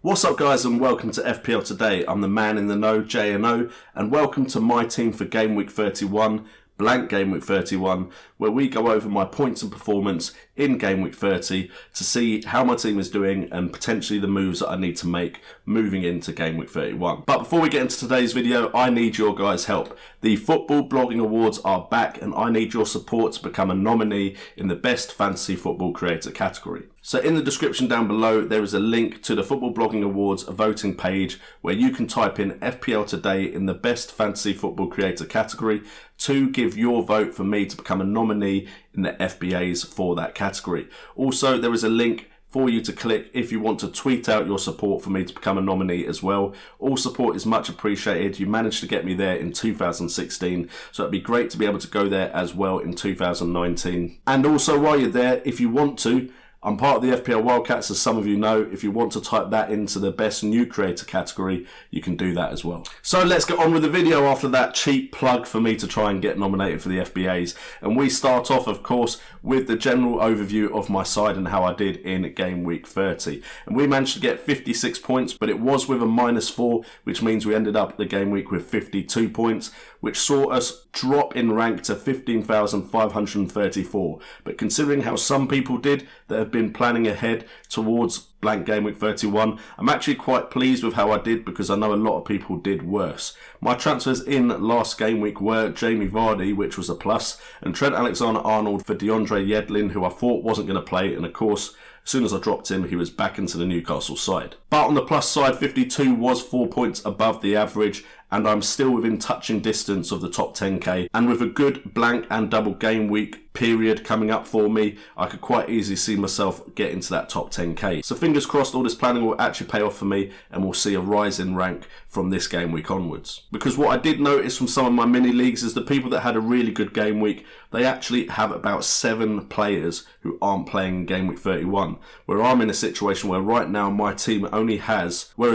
What's up guys and welcome to FPL Today. I'm the man in the know, JNO, and welcome to my team for Game Week 31, Blank Gameweek 31, where we go over my points and performance in Game Week 30 to see how my team is doing and potentially the moves that I need to make moving into Game Week 31. But before we get into today's video, I need your guys' help. The Football Blogging Awards are back and I need your support to become a nominee in the Best Fantasy Football Creator category. So in the description down below, there is a link to the Football Blogging Awards voting page where you can type in FPL Today in the Best Fantasy Football Creator category to give your vote for me to become a nominee in the FBAs for that category. Also, there is a link for you to click if you want to tweet out your support for me to become a nominee as well. All support is much appreciated. You managed to get me there in 2016, so it'd be great to be able to go there as well in 2019. And also while you're there, if you want to, I'm part of the FPL Wildcats, as some of you know. If you want to type that into the Best New Creator category, you can do that as well. So let's get on with the video after that cheap plug for me to try and get nominated for the FBAs. And we start off, of course, with the general overview of my side and how I did in Game Week 30. And we managed to get 56 points, but it was with a -4, which means we ended up the game week with 52 points, which saw us drop in rank to 15,534. But considering how some people did that have been planning ahead towards Blank Game Week 31, I'm actually quite pleased with how I did because I know a lot of people did worse. My transfers in last game week were Jamie Vardy, which was a plus, and Trent Alexander-Arnold for DeAndre Yedlin, who I thought wasn't going to play, and of course, as soon as I dropped him, he was back into the Newcastle side. But on the plus side, 52 was 4 points above the average, and I'm still within touching distance of the top 10k. And with a good blank and double game week period coming up for me, I could quite easily see myself get into that top 10k. So fingers crossed all this planning will actually pay off for me and we'll see a rise in rank from this game week onwards. Because what I did notice from some of my mini leagues is the people that had a really good game week, they actually have about 7 players who aren't playing in Game Week 31. Where I'm in a situation where right now my team only has, my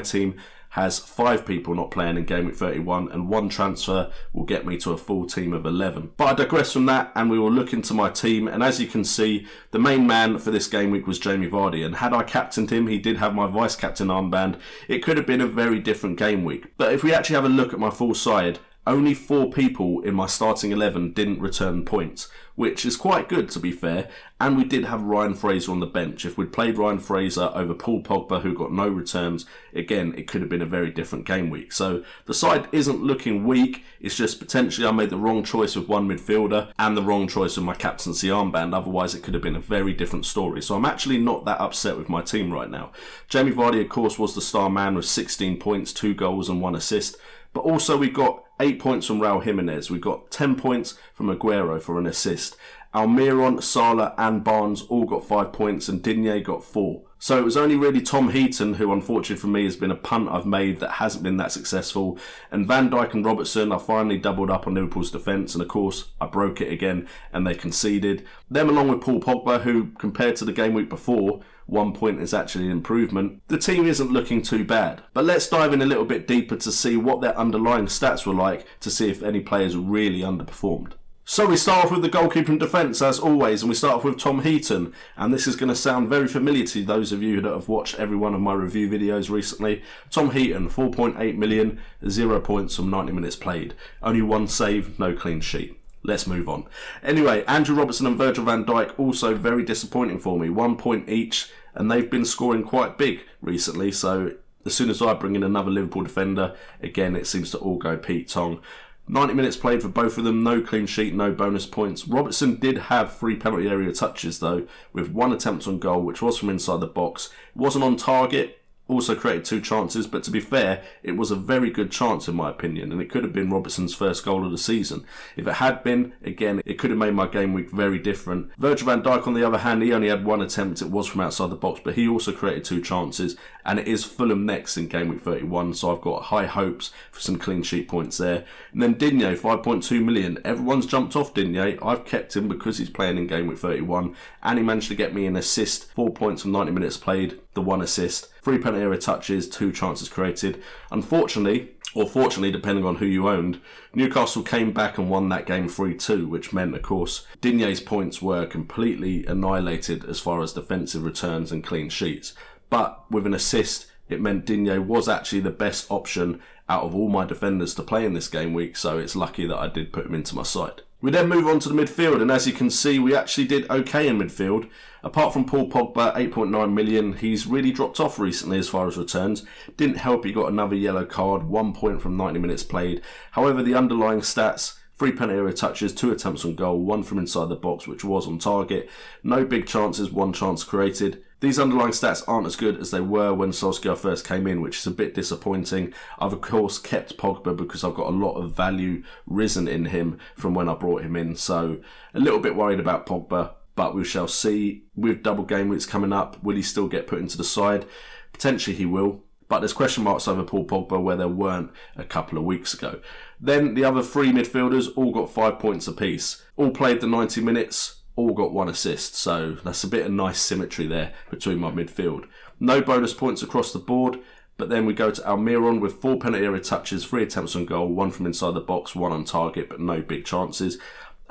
team has 5 people not playing in Game Week 31 and 1 transfer will get me to a full team of 11. But I digress from that and we will look into my team, and as you can see, the main man for this game week was Jamie Vardy, and had I captained him, he did have my vice captain armband, it could have been a very different game week. But if we actually have a look at my full side, only 4 people in my starting 11 didn't return points, which is quite good to be fair, and we did have Ryan Fraser on the bench. If we'd played Ryan Fraser over Paul Pogba, who got no returns, again, it could have been a very different game week. So the side isn't looking weak, it's just potentially I made the wrong choice with one midfielder and the wrong choice with my captaincy armband, otherwise it could have been a very different story. So I'm actually not that upset with my team right now. Jamie Vardy, of course, was the star man with 16 points, 2 goals and 1 assist, but also we got 8 points from Raul Jimenez. We got 10 points from Aguero for an assist. Almiron, Salah and Barnes all got 5 points and Digne got 4. So it was only really Tom Heaton, who unfortunately for me has been a punt I've made that hasn't been that successful. And Van Dijk and Robertson, I finally doubled up on Liverpool's defence, and of course I broke it again and they conceded. Them along with Paul Pogba, who compared to the game week before, 1 point is actually an improvement. The team isn't looking too bad. But let's dive in a little bit deeper to see what their underlying stats were like, to see if any players really underperformed. So we start off with the Goalkeeping Defense as always, and we start off with Tom Heaton, and this is going to sound very familiar to those of you that have watched every one of my review videos recently. Tom Heaton, 4.8 million, 0 points from 90 minutes played. Only 1 save, no clean sheet. Let's move on. Anyway, Andrew Robertson and Virgil van Dijk also very disappointing for me, 1 point each, and they've been scoring quite big recently, so as soon as I bring in another Liverpool defender, again it seems to all go Pete Tong. 90 minutes played for both of them, no clean sheet, no bonus points. Robertson did have 3 penalty area touches though, with 1 attempt on goal, which was from inside the box. It wasn't on target, also created 2 chances, but to be fair, it was a very good chance in my opinion, and it could have been Robertson's first goal of the season. If it had been, again, it could have made my game week very different. Virgil van Dijk, on the other hand, he only had 1 attempt, it was from outside the box, but he also created 2 chances, and it is Fulham next in Game Week 31, so I've got high hopes for some clean sheet points there. And then Digne, 5.2 million. Everyone's jumped off Digne. I've kept him because he's playing in Game Week 31, and he managed to get me an assist, 4 points from 90 minutes played, the 1 assist, 3 penalty area touches, 2 chances created. Unfortunately, or fortunately depending on who you owned, Newcastle came back and won that game 3-2, which meant of course Digne's points were completely annihilated as far as defensive returns and clean sheets. but with an assist, it meant Digne was actually the best option out of all my defenders to play in this game week, so it's lucky that I did put him into my side. We then move on to the midfield, and as you can see, we actually did okay in midfield. Apart from Paul Pogba, 8.9 million, he's really dropped off recently as far as returns. Didn't help he got another yellow card, 1 point from 90 minutes played. However, the underlying stats, 3 penalty area touches, 2 attempts on goal, 1 from inside the box, which was on target. No big chances, 1 chance created. These underlying stats aren't as good as they were when Solskjaer first came in, which is a bit disappointing. I've of course kept Pogba because I've got a lot of value risen in him from when I brought him in. So a little bit worried about Pogba, but we shall see. With double game weeks coming up, will he still get put into the side? Potentially he will. But there's question marks over Paul Pogba where there weren't a couple of weeks ago. Then the other 3 midfielders all got 5 points apiece. All played the 90 minutes. All got 1 assist, so that's a bit of nice symmetry there between my midfield. No bonus points across the board, but then we go to Almiron with 4 penalty area touches, 3 attempts on goal, 1 from inside the box, 1 on target, but no big chances.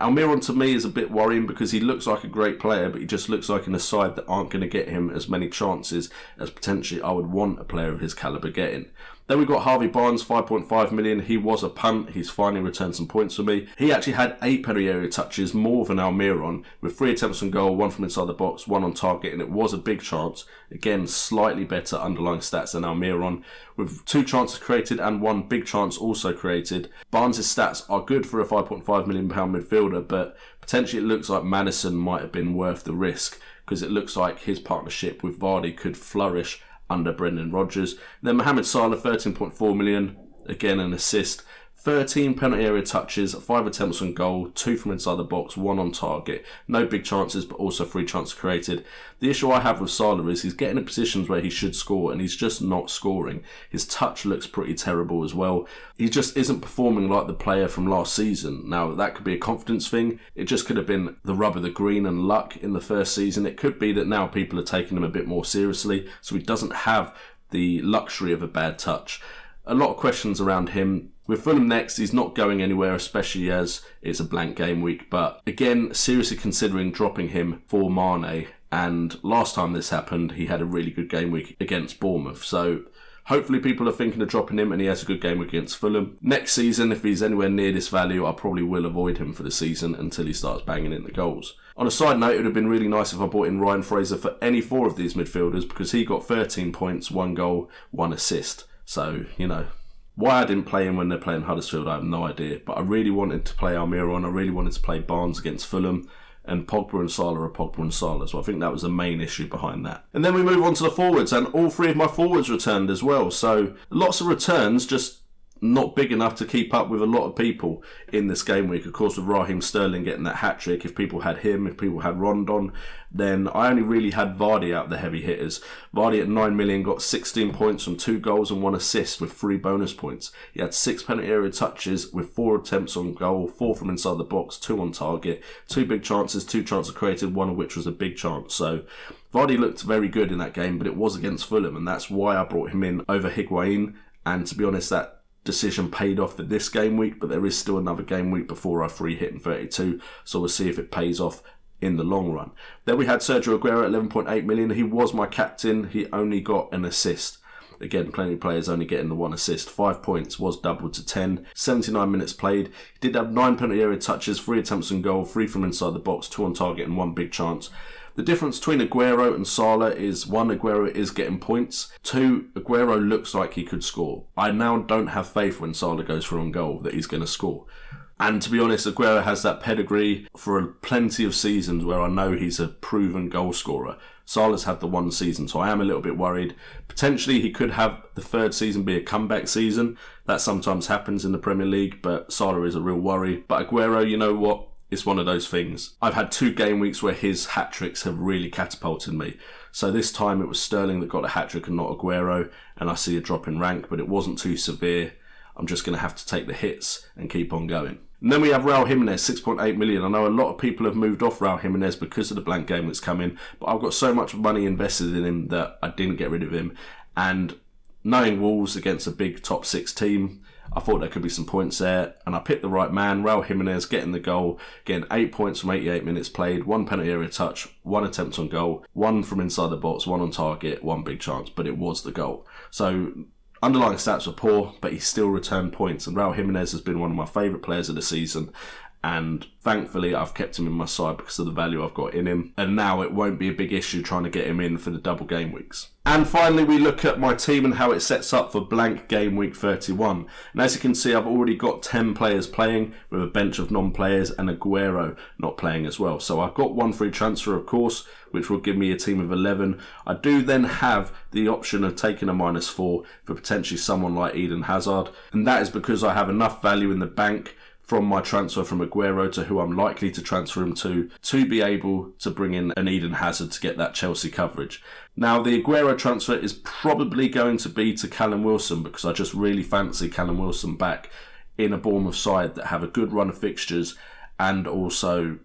Almiron to me is a bit worrying because he looks like a great player, but he just looks like in a side that aren't going to get him as many chances as potentially I would want a player of his calibre getting. Then we've got Harvey Barnes, 5.5 million. He was a punt. He's finally returned some points for me. He actually had 8 penalty area touches, more than Almiron, with 3 attempts on goal, 1 from inside the box, 1 on target, and it was a big chance. Again, slightly better underlying stats than Almiron, with 2 chances created and 1 big chance also created. Barnes' stats are good for a £5.5 million midfielder, but potentially it looks like Maddison might have been worth the risk, because it looks like his partnership with Vardy could flourish under Brendan Rodgers. Then Mohamed Salah, 13.4 million, again an assist, 13 penalty area touches, 5 attempts on goal, 2 from inside the box, 1 on target. No big chances, but also 3 chances created. The issue I have with Salah is he's getting in positions where he should score, and he's just not scoring. His touch looks pretty terrible as well. He just isn't performing like the player from last season. Now, that could be a confidence thing. It just could have been the rub of the green and luck in the first season. It could be that now people are taking him a bit more seriously, so he doesn't have the luxury of a bad touch. A lot of questions around him. With Fulham next, he's not going anywhere, especially as it's a blank game week. But again, seriously considering dropping him for Mane. And last time this happened, he had a really good game week against Bournemouth. So hopefully people are thinking of dropping him and he has a good game week against Fulham. Next season, if he's anywhere near this value, I probably will avoid him for the season until he starts banging in the goals. On a side note, it would have been really nice if I brought in Ryan Fraser for any 4 of these midfielders because he got 13 points, 1 goal, 1 assist. So, you know, why I didn't play him when they're playing Huddersfield, I have no idea. But I really wanted to play Almiron. I really wanted to play Barnes against Fulham. And Pogba and Salah are Pogba and Salah. So I think that was the main issue behind that. And then we move on to the forwards. And all 3 of my forwards returned as well. So lots of returns, just not big enough to keep up with a lot of people in this game week. Of course, with Raheem Sterling getting that hat-trick, if people had him, if people had Rondon, then I only really had Vardy out of the heavy hitters. Vardy at 9 million got 16 points from 2 goals and 1 assist with 3 bonus points. He had 6 penalty area touches with 4 attempts on goal, 4 from inside the box, 2 on target, 2 big chances, 2 chances created, 1 of which was a big chance. So Vardy looked very good in that game, but it was against Fulham, and that's why I brought him in over Higuain. And to be honest, that decision paid off for this game week, but there is still another game week before I free hit in 32, so we'll see if it pays off in the long run. Then we had Sergio Aguero at 11.8 million. He was my captain. He only got an assist. Again, plenty of players only getting the 1 assist. 5 points was doubled to 10. 79 minutes played. He did have 9 penalty area touches, 3 attempts on goal, 3 from inside the box, 2 on target and 1 big chance. The difference between Aguero and Salah is 1, Aguero is getting points. 2, Aguero looks like he could score. I now don't have faith when Salah goes for on goal that he's going to score. And to be honest, Aguero has that pedigree for plenty of seasons where I know he's a proven goal scorer. Salah's had the 1 season, so I am a little bit worried. Potentially he could have the 3rd season be a comeback season. That sometimes happens in the Premier League, but Salah is a real worry. But Aguero, you know what? It's one of those things. I've had 2 game weeks where his hat-tricks have really catapulted me. So this time it was Sterling that got a hat-trick and not Aguero, and I see a drop in rank, but it wasn't too severe. I'm just going to have to take the hits and keep on going. And then we have Raul Jimenez, 6.8 million. I know a lot of people have moved off Raul Jimenez because of the blank game that's coming, but I've got so much money invested in him that I didn't get rid of him. And knowing Wolves against a big top 6 team, I thought there could be some points there, and I picked the right man, Raul Jimenez, getting the goal, getting 8 points from 88 minutes played, 1 penalty area touch, 1 attempt on goal, 1 from inside the box, 1 on target, 1 big chance, but it was the goal. So underlying stats were poor, but he still returned points, and Raul Jimenez has been one of my favourite players of the season. And thankfully I've kept him in my side because of the value I've got in him. And now it won't be a big issue trying to get him in for the double game weeks. And finally we look at my team and how it sets up for Blank Game Week 31. And as you can see, I've already got 10 players playing with a bench of non-players and Aguero not playing as well. So I've got one free transfer, of course, which will give me a team of 11. I do then have the option of taking a -4 for potentially someone like Eden Hazard. And that is because I have enough value in the bank from my transfer from Aguero to who I'm likely to transfer him to be able to bring in an Eden Hazard to get that Chelsea coverage. Now, the Aguero transfer is probably going to be to Callum Wilson because I just really fancy Callum Wilson back in a Bournemouth side that have a good run of fixtures, and also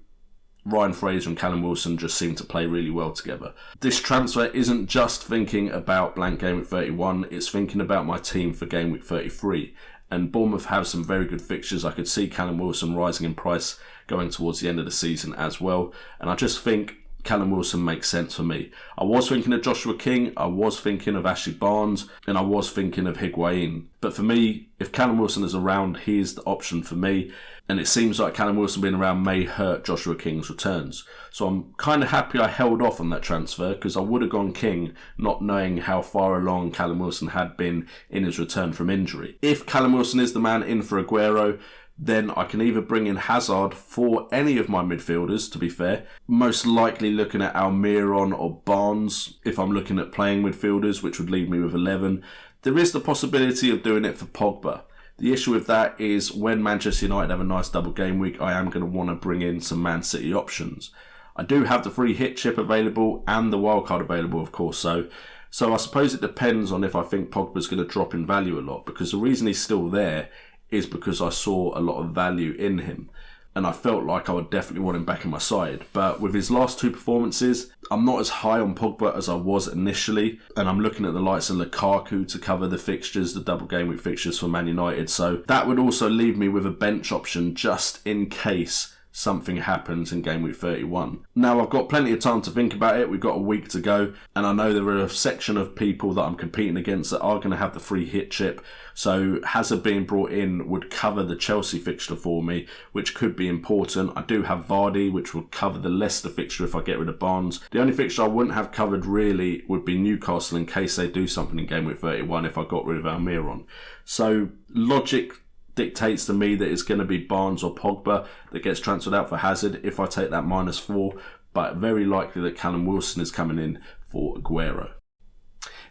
Ryan Fraser and Callum Wilson just seem to play really well together. This transfer isn't just thinking about Blank Game Week 31, it's thinking about my team for Game Week 33. And Bournemouth have some very good fixtures. I could see Callum Wilson rising in price going towards the end of the season as well. And I just think Callum Wilson makes sense for me. I was thinking of Joshua King, I was thinking of Harvey Barnes, and I was thinking of Higuain. But for me, if Callum Wilson is around, he is the option for me. And it seems like Callum Wilson being around may hurt Joshua King's returns. So I'm kind of happy I held off on that transfer because I would have gone King, not knowing how far along Callum Wilson had been in his return from injury. If Callum Wilson is the man in for Aguero, then I can either bring in Hazard for any of my midfielders, to be fair. Most likely looking at Almiron or Barnes if I'm looking at playing midfielders, which would leave me with 11. There is the possibility of doing it for Pogba. The issue with that is when Manchester United have a nice double game week, I am going to want to bring in some Man City options. I do have the free hit chip available and the wildcard available, of course, so I suppose it depends on if I think Pogba's going to drop in value a lot, because the reason he's still there is because I saw a lot of value in him. And I felt like I would definitely want him back in my side. But with his last 2 performances, I'm not as high on Pogba as I was initially. And I'm looking at the likes of Lukaku to cover the fixtures, the double game week fixtures for Man United. So that would also leave me with a bench option just in case something happens in Game Week 31. Now, I've got plenty of time to think about it. We've got a week to go. And I know there are a section of people that I'm competing against that are going to have the free hit chip. So Hazard being brought in would cover the Chelsea fixture for me, which could be important. I do have Vardy, which will cover the Leicester fixture if I get rid of Barnes. The only fixture I wouldn't have covered really would be Newcastle in case they do something in Game Week 31 if I got rid of Almiron. So logic dictates to me that it's going to be Barnes or Pogba that gets transferred out for Hazard if I take that -4, but very likely that Callum Wilson is coming in for Aguero.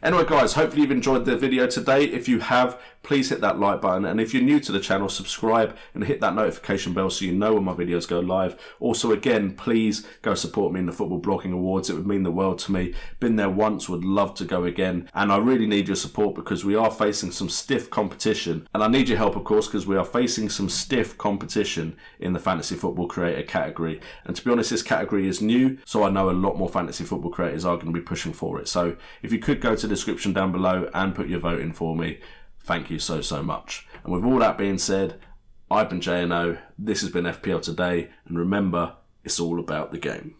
Anyway guys, hopefully you've enjoyed the video today. If you have, please hit that like button, and if you're new to the channel, subscribe and hit that notification bell so you know when my videos go live. Also again, please go support me in the Football Blogging Awards. It would mean the world to me. Been there once, would love to go again, and I really need your support because we are facing some stiff competition, and I need your help of course because we are facing some stiff competition in the Fantasy Football Creator category. And to be honest, this category is new, so I know a lot more fantasy football creators are going to be pushing for it. So if you could go to the description down below and put your vote in for me, thank you so much. And with all that being said, I've been JNO, this has been FPL Today, and remember, it's all about the game.